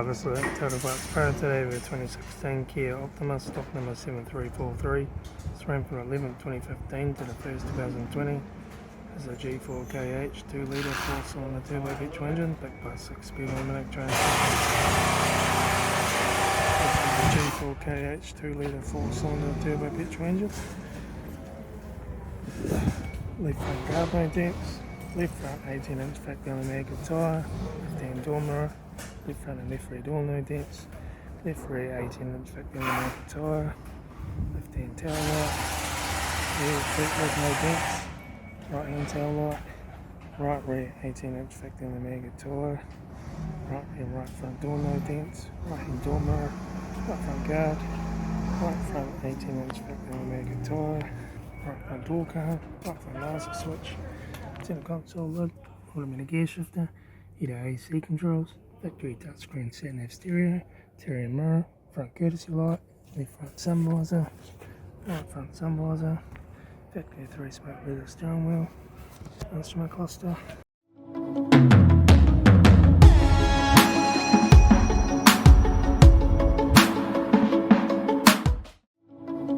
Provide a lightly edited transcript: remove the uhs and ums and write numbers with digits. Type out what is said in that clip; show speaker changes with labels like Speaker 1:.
Speaker 1: This is Total Parts Pro today with 2016 Kia Optima, stock number 7343. It's ran from 11th 2015 to the 1st 2020. It's a G4KH 2-litre 4-cylinder turbo petrol engine backed by 6-speed automatic transmission. This is a G4KH 2-litre 4-cylinder turbo petrol engine. Left front guardrail dents, left front 18-inch factory Omega tyre, left hand door mirror, left front and left rear door no dents, left rear 18-inch factory Omega tyre, left hand tail light, rear seat with no dents, right hand tail light, right rear 18-inch factory Omega tyre, right and right front door no dents, right hand door mirror, right front guard, right front 18-inch factory Omega tyre, right front door card, right front laser switch, center console lid, automatic gear shifter, heater AC controls, factory touchscreen sat-nav stereo, interior mirror, front courtesy light, left front sun visor, right front sun visor, factory 3-spoke leather steering wheel, instrument cluster,